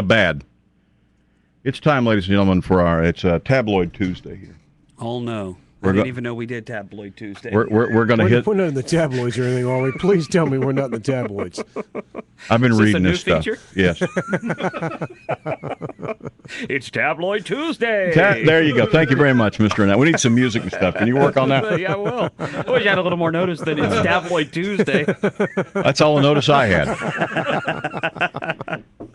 bad. It's time, ladies and gentlemen, for it's Tabloid Tuesday here. Oh, no. I didn't even know we did Tabloid Tuesday. We're going to hit. We're not in the tabloids or anything, are we? Please tell me we're not in the tabloids. I've been reading this stuff. feature? Yes. It's Tabloid Tuesday. There you go. Thank you very much, Mr. Annette. We need some music and stuff. Can you work on that? Yeah, I will. I wish I had a little more notice that it's Tabloid Tuesday. That's all the notice I had.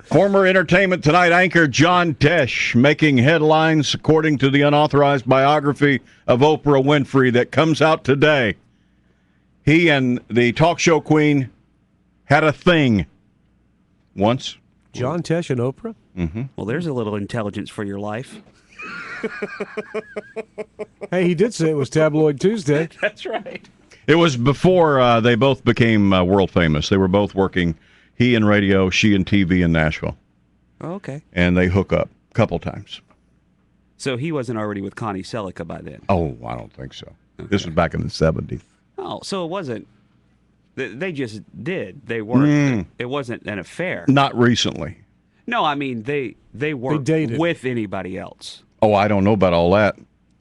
Former Entertainment Tonight anchor John Tesh making headlines according to the unauthorized biography of Oprah Winfrey that comes out today. He and the talk show queen had a thing once. John Tesh and Oprah? Mm-hmm. Well, there's a little intelligence for your life. Hey, he did say it was Tabloid Tuesday. That's right. It was before they both became world famous. They were both working, he in radio, she in TV in Nashville. Oh, okay. And they hook up a couple times. So he wasn't already with Connie Selica by then? Oh, I don't think so. Okay. This was back in the 70s. Oh, so it wasn't. They just did. They weren't. It wasn't an affair. Not recently. No, I mean, they weren't dated. with anybody else. Oh, I don't know about all that.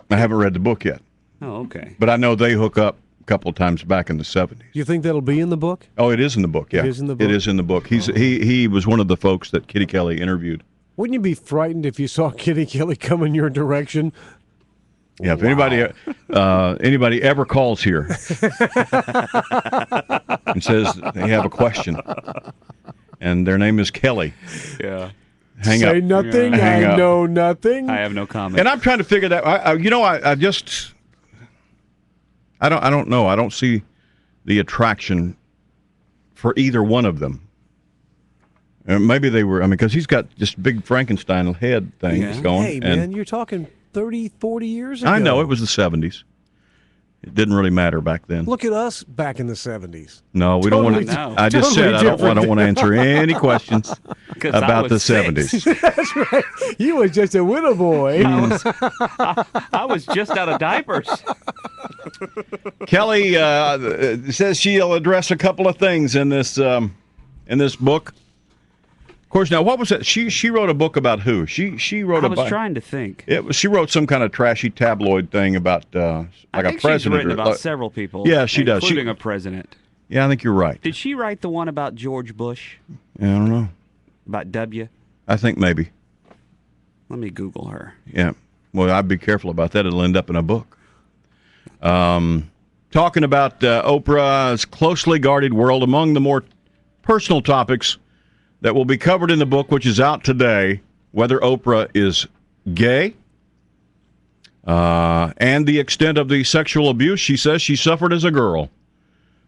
I haven't read the book yet. Oh, okay. But I know they hook up a couple of times back in the 70s. Do you think that'll be in the book? Oh, it is in the book, yeah. It is in the book? It is in the book. He was one of the folks that Kitty Kelley interviewed. Wouldn't you be frightened if you saw Kitty Kelley come in your direction? Yeah, if anybody ever calls here and says they have a question, and their name is Kelley, Yeah. hang up. Say nothing. Hang I up. know nothing. I have no comment. And I'm trying to figure that. I don't know. I don't see the attraction for either one of them. Maybe they were. I mean, because he's got just big Frankenstein head things going. Hey, man, you're talking 30, 40 years ago. I know it was the 70s. It didn't really matter back then. Look at us back in the 70s. No, we Totally don't want different. to. I just Totally said I don't want to answer any questions 'Cause I about the was 6. 70s. That's right. You was just a widow boy. I was just out of diapers. Kelley says she'll address a couple of things in this book. Of course, now what was that? She wrote a book about who? She wrote. I was trying to think. She wrote some kind of trashy tabloid thing about like I think a president. she's written or, about several people. Yeah, she does. Including a president. Yeah, I think you're right. Did she write the one about George Bush? Yeah, I don't know. About W? I think maybe. Let me Google her. Yeah. Well, I'd be careful about that. It'll end up in a book. Talking about Oprah's closely guarded world, among the more personal topics that will be covered in the book, which is out today, whether Oprah is gay and the extent of the sexual abuse she says she suffered as a girl.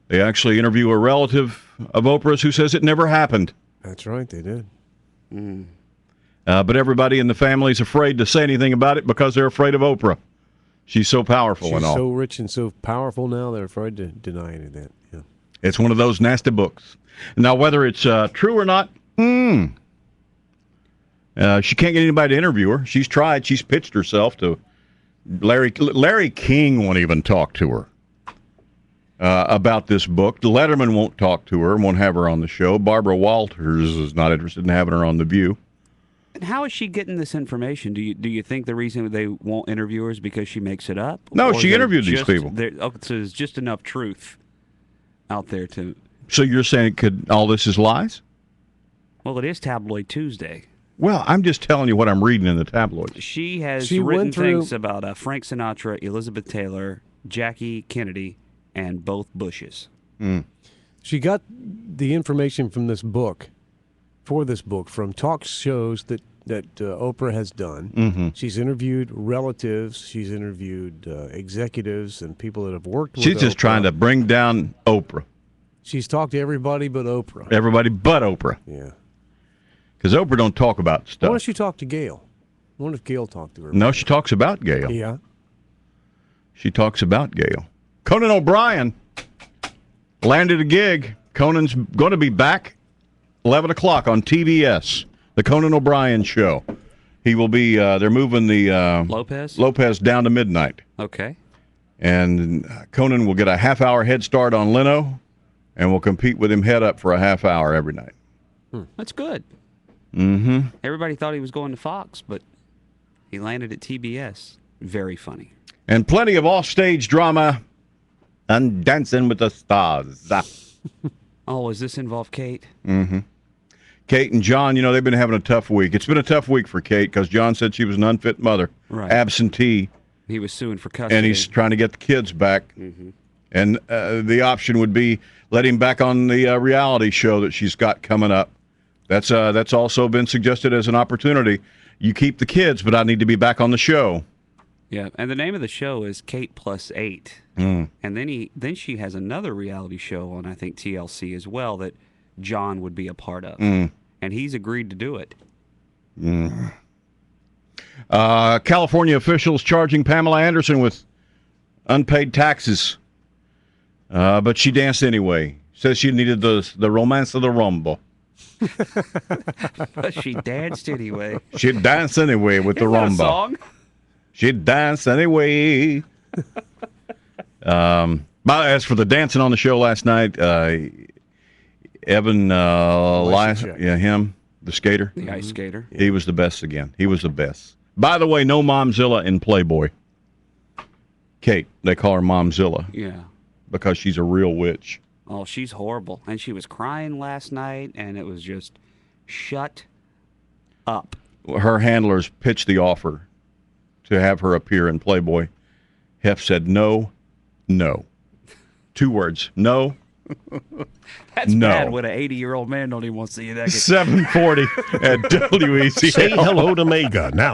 They actually interview a relative of Oprah's who says it never happened. That's right, they did. But everybody in the family is afraid to say anything about it because they're afraid of Oprah. She's so powerful She's and all. so rich and so powerful now, they're afraid to deny any of that. Yeah. It's one of those nasty books. Now, whether it's true or not, she can't get anybody to interview her. She's tried. She's pitched herself to Larry King won't even talk to her about this book. Letterman won't talk to her, won't have her on the show. Barbara Walters is not interested in having her on The View. And how is she getting this information? Do you think the reason they won't interview her is because she makes it up? No, Or she they're interviewed these just- people. So there's just enough truth out there to... So you're saying all this is lies? Well, it is Tabloid Tuesday. Well, I'm just telling you what I'm reading in the tabloids. She has She written went through- things about Frank Sinatra, Elizabeth Taylor, Jackie Kennedy, and both Bushes. She got the information from this book, from talk shows that Oprah has done. Mm-hmm. She's interviewed relatives. She's interviewed executives and people that have worked with She's just Oprah. trying to bring down Oprah. She's talked to everybody but Oprah. Everybody but Oprah. Yeah. Because Oprah don't talk about Why stuff. don't she talk to Gail? I wonder if Gail talked to her. No, she talks about Gail. Yeah. She talks about Gail. Conan O'Brien landed a gig. Conan's going to be back 11 o'clock on TBS, the Conan O'Brien Show. He will be, they're moving the Lopez down to midnight. Okay. And Conan will get a half-hour head start on Leno, and will compete with him head up for a half hour every night. That's good. Mm-hmm. Everybody thought he was going to Fox, but he landed at TBS. Very funny. And plenty of off-stage drama on Dancing with the Stars. Oh, does this involve Kate? Mm-hmm. Kate and John, they've been having a tough week. It's been a tough week for Kate because John said she was an unfit mother, Right. absentee, He was suing for custody. and he's trying to get the kids back. Mm-hmm. And the option would be let him back on the reality show that she's got coming up. That's also been suggested as an opportunity. You keep the kids, but I need to be back on the show. Yeah, and the name of the show is Kate Plus 8. Mm. And then she has another reality show on, I think, TLC as well that John would be a part of. Mm. And he's agreed to do it. Mm. California officials charging Pamela Anderson with unpaid taxes. But she danced anyway. Says she needed the romance of the rumba. But she danced anyway. She danced anyway with the Isn't that a rumba. song? She danced anyway. But as for the dancing on the show last night, Evan, him, the skater. The ice skater. He was the best again. He was the best. By the way, no Momzilla in Playboy. Kate, they call her Momzilla Yeah. because she's a real witch. Oh, she's horrible. And she was crying last night, and it was just shut up. Her handlers pitched the offer to have her appear in Playboy. Hef said no. 2 words. No. That's No. bad when an 80-year-old man don't even want to see you naked. 7:40 at WEZLCrew. Say hello to Mega now.